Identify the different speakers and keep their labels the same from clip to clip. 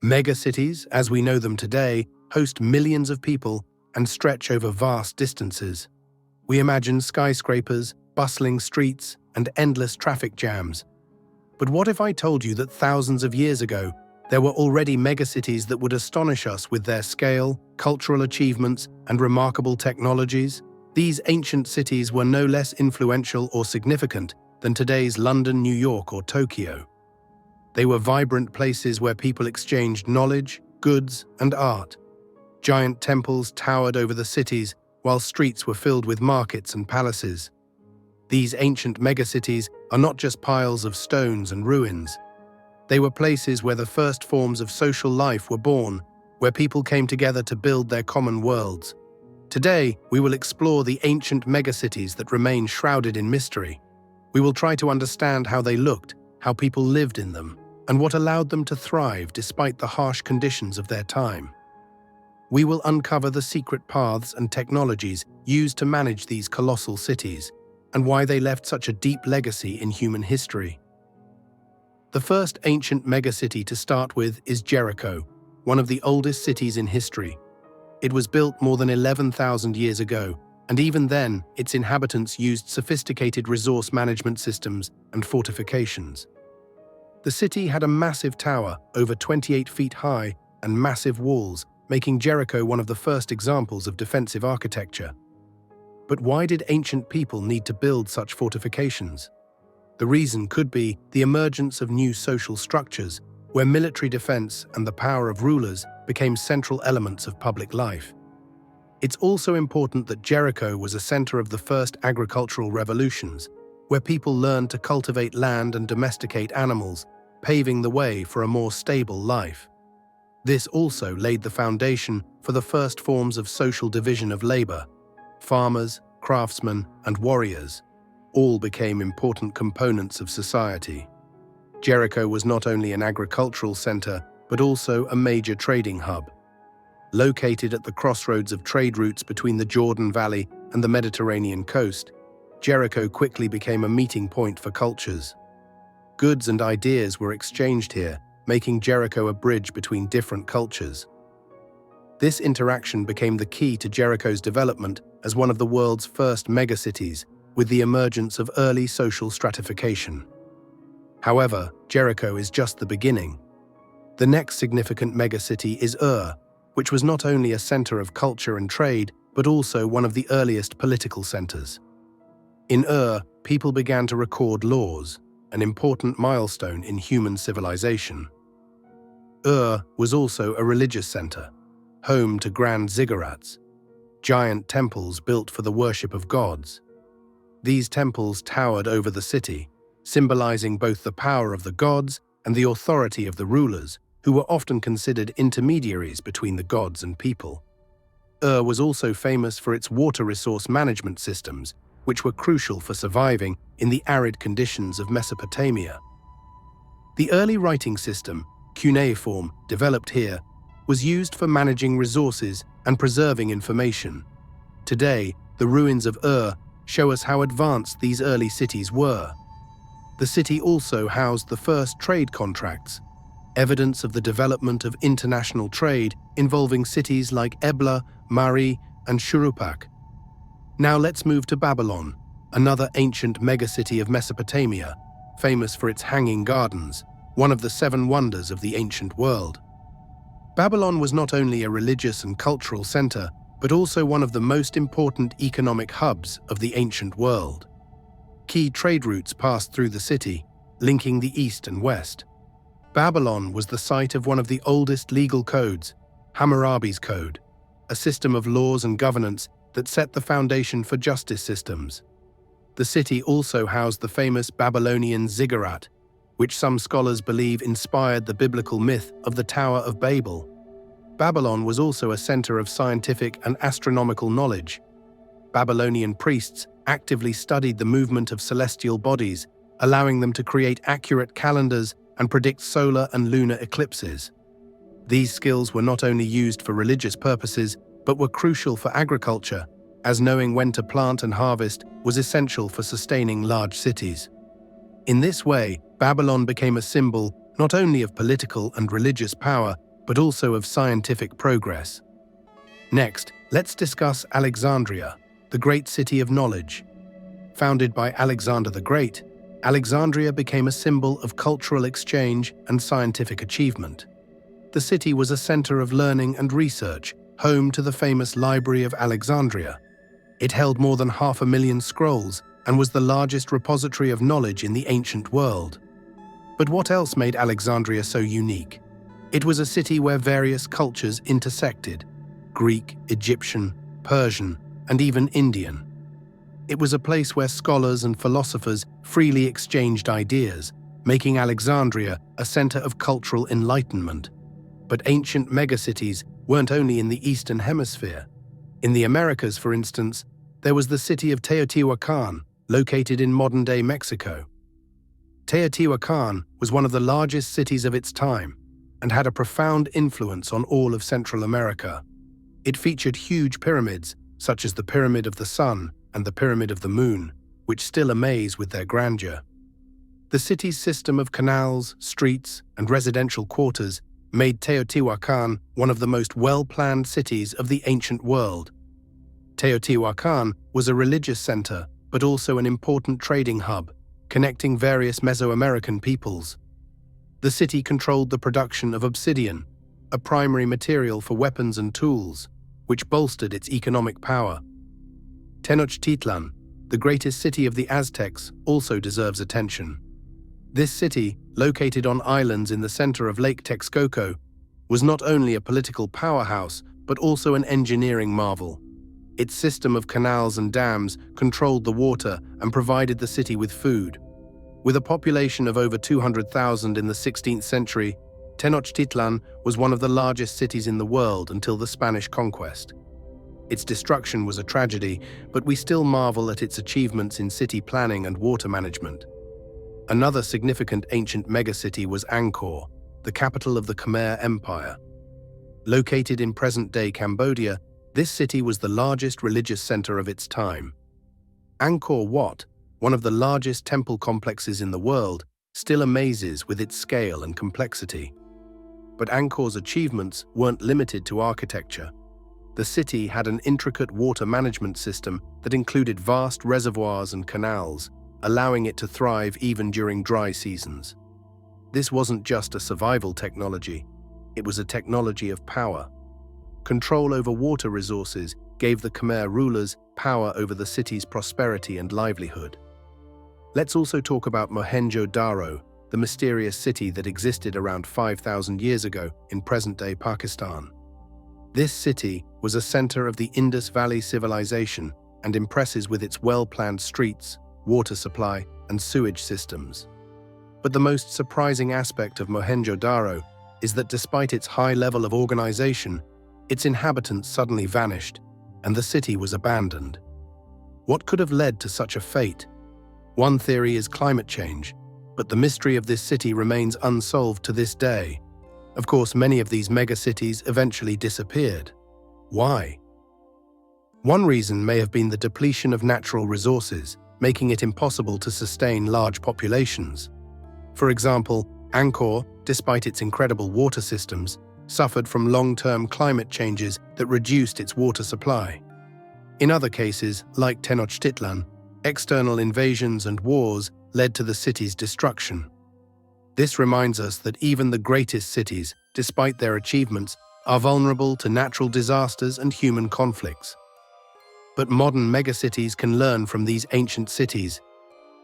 Speaker 1: Megacities, as we know them today, host millions of people and stretch over vast distances. We imagine skyscrapers, bustling streets, and endless traffic jams. But what if I told you that thousands of years ago, there were already megacities that would astonish us with their scale, cultural achievements, and remarkable technologies? These ancient cities were no less influential or significant than today's London, New York, or Tokyo. They were vibrant places where people exchanged knowledge, goods, and art. Giant temples towered over the cities, while streets were filled with markets and palaces. These ancient megacities are not just piles of stones and ruins. They were places where the first forms of social life were born, where people came together to build their common worlds. Today, we will explore the ancient megacities that remain shrouded in mystery. We will try to understand how they looked, how people lived in them, and what allowed them to thrive despite the harsh conditions of their time. We will uncover the secret paths and technologies used to manage these colossal cities, and why they left such a deep legacy in human history. The first ancient megacity to start with is Jericho, one of the oldest cities in history. It was built more than 11,000 years ago, and even then, its inhabitants used sophisticated resource management systems and fortifications. The city had a massive tower, over 28 feet high, and massive walls, making Jericho one of the first examples of defensive architecture. But why did ancient people need to build such fortifications? The reason could be the emergence of new social structures, where military defense and the power of rulers became central elements of public life. It's also important that Jericho was a center of the first agricultural revolutions, where people learned to cultivate land and domesticate animals, paving the way for a more stable life. This also laid the foundation for the first forms of social division of labor. Farmers, craftsmen, and warriors all became important components of society. Jericho was not only an agricultural center, but also a major trading hub. Located at the crossroads of trade routes between the Jordan Valley and the Mediterranean coast, Jericho quickly became a meeting point for cultures. Goods and ideas were exchanged here, making Jericho a bridge between different cultures. This interaction became the key to Jericho's development as one of the world's first megacities, with the emergence of early social stratification. However, Jericho is just the beginning. The next significant megacity is which was not only a center of culture and trade, but also one of the earliest political centers. In people began to record laws, an important milestone in human civilization. Was also a religious center, home to grand ziggurats, giant temples built for the worship of gods. These temples towered over the city, symbolizing both the power of the gods and the authority of the rulers, who were often considered intermediaries between the gods and people. Was also famous for its water resource management systems, which were crucial for surviving in the arid conditions of Mesopotamia. The early writing system, cuneiform, developed here, was used for managing resources and preserving information. Today, the ruins of show us how advanced these early cities were. The city also housed the first trade contracts, evidence of the development of international trade involving cities like Ebla, Mari, and Shuruppak. Now let's move to Babylon, another ancient megacity of Mesopotamia, famous for its hanging gardens, one of the 7 wonders of the ancient world. Babylon was not only a religious and cultural center, but also one of the most important economic hubs of the ancient world. Key trade routes passed through the city, linking the east and west. Babylon was the site of one of the oldest legal codes, Hammurabi's Code, a system of laws and governance that set the foundation for justice systems. The city also housed the famous Babylonian ziggurat, which some scholars believe inspired the biblical myth of the Tower of Babel. Babylon was also a center of scientific and astronomical knowledge. Babylonian priests actively studied the movement of celestial bodies, allowing them to create accurate calendars and predict solar and lunar eclipses. These skills were not only used for religious purposes, but were crucial for agriculture, as knowing when to plant and harvest was essential for sustaining large cities. In this way, Babylon became a symbol not only of political and religious power, but also of scientific progress. Next, let's discuss Alexandria, the great city of knowledge. Founded by Alexander the Great, Alexandria became a symbol of cultural exchange and scientific achievement. The city was a center of learning and research, home to the famous Library of Alexandria. It held more than 500,000 scrolls and was the largest repository of knowledge in the ancient world. But what else made Alexandria so unique? It was a city where various cultures intersected: Greek, Egyptian, Persian, and even Indian. It was a place where scholars and philosophers freely exchanged ideas, making Alexandria a center of cultural enlightenment. But ancient megacities weren't only in the Eastern Hemisphere. In the Americas, for instance, there was the city of Teotihuacan, located in modern-day Mexico. Teotihuacan was one of the largest cities of its time and had a profound influence on all of Central America. It featured huge pyramids, such as the Pyramid of the Sun and the Pyramid of the Moon, which still amaze with their grandeur. The city's system of canals, streets, and residential quarters made Teotihuacan one of the most well-planned cities of the ancient world. Teotihuacan was a religious center, but also an important trading hub, connecting various Mesoamerican peoples. The city controlled the production of obsidian, a primary material for weapons and tools, which bolstered its economic power. Tenochtitlan, the greatest city of the Aztecs, also deserves attention. This city, located on islands in the center of Lake Texcoco, was not only a political powerhouse, but also an engineering marvel. Its system of canals and dams controlled the water and provided the city with food. With a population of over 200,000 in the 16th century, Tenochtitlan was one of the largest cities in the world until the Spanish conquest. Its destruction was a tragedy, but we still marvel at its achievements in city planning and water management. Another significant ancient megacity was Angkor, the capital of the Khmer Empire. Located in present-day Cambodia, this city was the largest religious center of its time. Angkor Wat, one of the largest temple complexes in the world, still amazes with its scale and complexity. But Angkor's achievements weren't limited to architecture. The city had an intricate water management system that included vast reservoirs and canals, allowing it to thrive even during dry seasons. This wasn't just a survival technology, it was a technology of power. Control over water resources gave the Khmer rulers power over the city's prosperity and livelihood. Let's also talk about Mohenjo-Daro, the mysterious city that existed around 5,000 years ago in present-day Pakistan. This city was a center of the Indus Valley civilization and impresses with its well-planned streets, water supply, and sewage systems. But the most surprising aspect of Mohenjo-Daro is that despite its high level of organization, its inhabitants suddenly vanished, and the city was abandoned. What could have led to such a fate? One theory is climate change, but the mystery of this city remains unsolved to this day. Of course, many of these megacities eventually disappeared. Why? One reason may have been the depletion of natural resources, making it impossible to sustain large populations. For example, Angkor, despite its incredible water systems, suffered from long-term climate changes that reduced its water supply. In other cases, like Tenochtitlan, external invasions and wars led to the city's destruction. This reminds us that even the greatest cities, despite their achievements, are vulnerable to natural disasters and human conflicts. But modern megacities can learn from these ancient cities.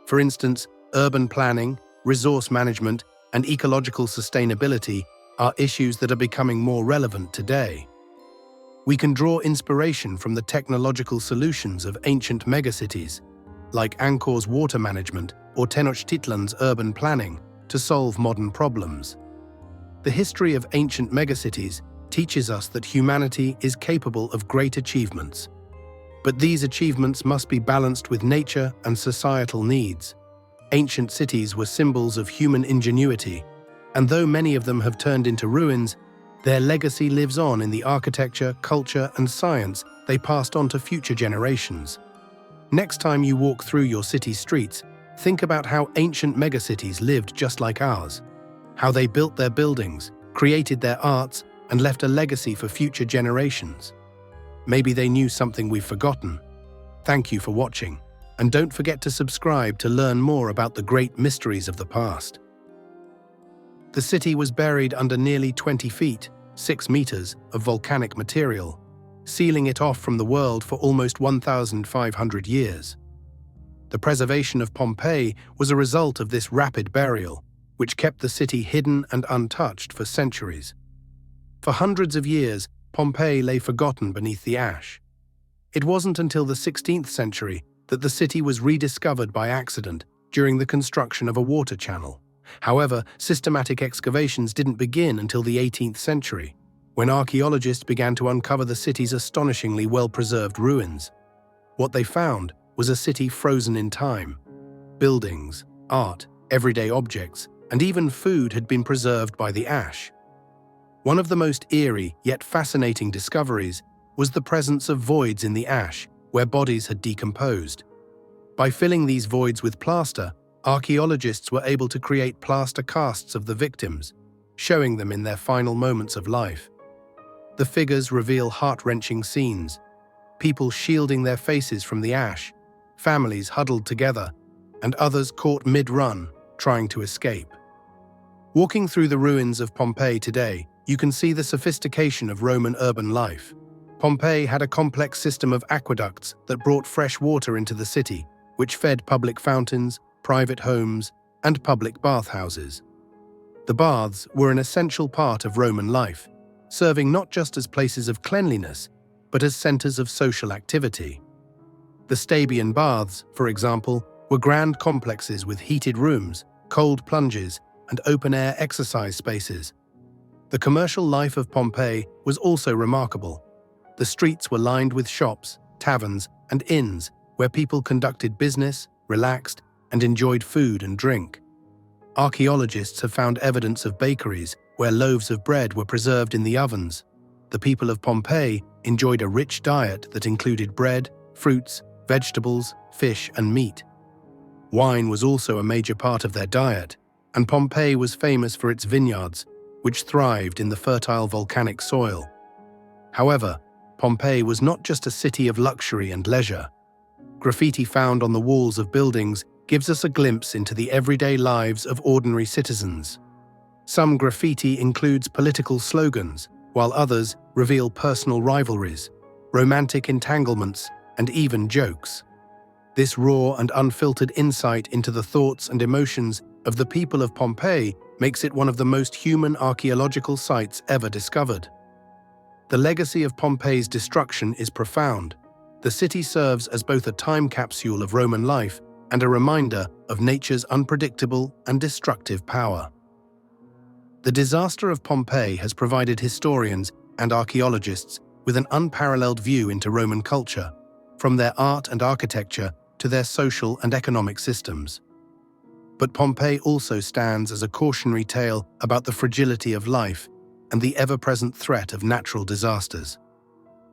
Speaker 1: For instance, urban planning, resource management, and ecological sustainability are issues that are becoming more relevant today. We can draw inspiration from the technological solutions of ancient megacities, like Angkor's water management or Tenochtitlan's urban planning, to solve modern problems. The history of ancient megacities teaches us that humanity is capable of great achievements. But these achievements must be balanced with nature and societal needs. Ancient cities were symbols of human ingenuity, and though many of them have turned into ruins, their legacy lives on in the architecture, culture, and science they passed on to future generations. Next time you walk through your city streets, think about how ancient megacities lived just like ours, how they built their buildings, created their arts, and left a legacy for future generations. Maybe they knew something we've forgotten. Thank you for watching, and don't forget to subscribe to learn more about the great mysteries of the past. The city was buried under nearly 20 feet, 6 meters, of volcanic material, sealing it off from the world for almost 1,500 years. The preservation of Pompeii was a result of this rapid burial, which kept the city hidden and untouched for centuries. For hundreds of years, Pompeii lay forgotten beneath the ash. It wasn't until the 16th century that the city was rediscovered by accident during the construction of a water channel. However, systematic excavations didn't begin until the 18th century, when archaeologists began to uncover the city's astonishingly well-preserved ruins. What they found was a city frozen in time. Buildings, art, everyday objects, and even food had been preserved by the ash. One of the most eerie yet fascinating discoveries was the presence of voids in the ash where bodies had decomposed. By filling these voids with plaster, archaeologists were able to create plaster casts of the victims, showing them in their final moments of life. The figures reveal heart-wrenching scenes: people shielding their faces from the ash, families huddled together, and others caught mid-run, trying to escape. Walking through the ruins of Pompeii today, you can see the sophistication of Roman urban life. Pompeii had a complex system of aqueducts that brought fresh water into the city, which fed public fountains, private homes, and public bathhouses. The baths were an essential part of Roman life, serving not just as places of cleanliness, but as centers of social activity. The Stabian baths, for example, were grand complexes with heated rooms, cold plunges, and open-air exercise spaces. The commercial life of Pompeii was also remarkable. The streets were lined with shops, taverns, and inns where people conducted business, relaxed, and enjoyed food and drink. Archaeologists have found evidence of bakeries where loaves of bread were preserved in the ovens. The people of Pompeii enjoyed a rich diet that included bread, fruits, vegetables, fish, and meat. Wine was also a major part of their diet, and Pompeii was famous for its vineyards, which thrived in the fertile volcanic soil. However, Pompeii was not just a city of luxury and leisure. Graffiti found on the walls of buildings gives us a glimpse into the everyday lives of ordinary citizens. Some graffiti includes political slogans, while others reveal personal rivalries, romantic entanglements, and even jokes. This raw and unfiltered insight into the thoughts and emotions of the people of Pompeii makes it one of the most human archaeological sites ever discovered. The legacy of Pompeii's destruction is profound. The city serves as both a time capsule of Roman life and a reminder of nature's unpredictable and destructive power. The disaster of Pompeii has provided historians and archaeologists with an unparalleled view into Roman culture, from their art and architecture to their social and economic systems. But Pompeii also stands as a cautionary tale about the fragility of life and the ever-present threat of natural disasters.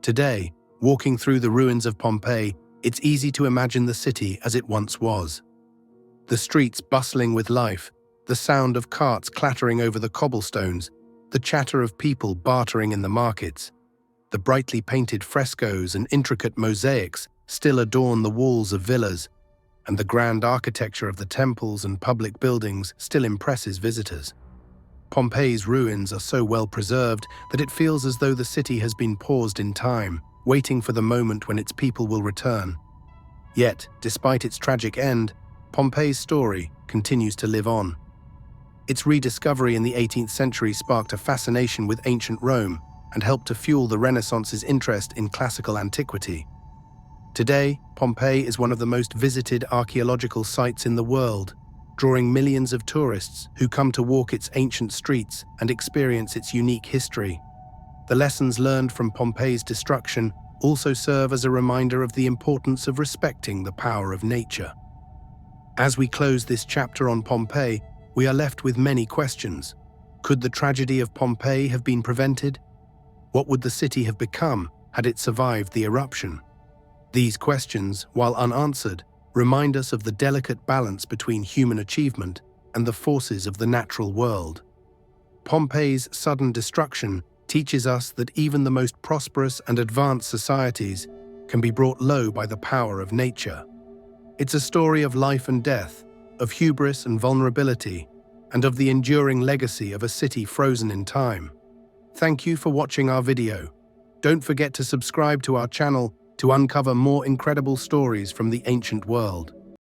Speaker 1: Today, walking through the ruins of Pompeii, it's easy to imagine the city as it once was. The streets bustling with life, the sound of carts clattering over the cobblestones, the chatter of people bartering in the markets. The brightly painted frescoes and intricate mosaics still adorn the walls of villas, and the grand architecture of the temples and public buildings still impresses visitors. Pompeii's ruins are so well preserved that it feels as though the city has been paused in time, waiting for the moment when its people will return. Yet, despite its tragic end, Pompeii's story continues to live on. Its rediscovery in the 18th century sparked a fascination with ancient Rome and helped to fuel the Renaissance's interest in classical antiquity. Today, Pompeii is one of the most visited archaeological sites in the world, drawing millions of tourists who come to walk its ancient streets and experience its unique history. The lessons learned from Pompeii's destruction also serve as a reminder of the importance of respecting the power of nature. As we close this chapter on Pompeii, we are left with many questions. Could the tragedy of Pompeii have been prevented? What would the city have become had it survived the eruption? These questions, while unanswered, remind us of the delicate balance between human achievement and the forces of the natural world. Pompeii's sudden destruction teaches us that even the most prosperous and advanced societies can be brought low by the power of nature. It's a story of life and death, of hubris and vulnerability, and of the enduring legacy of a city frozen in time. Thank you for watching our video. Don't forget to subscribe to our channel to uncover more incredible stories from the ancient world.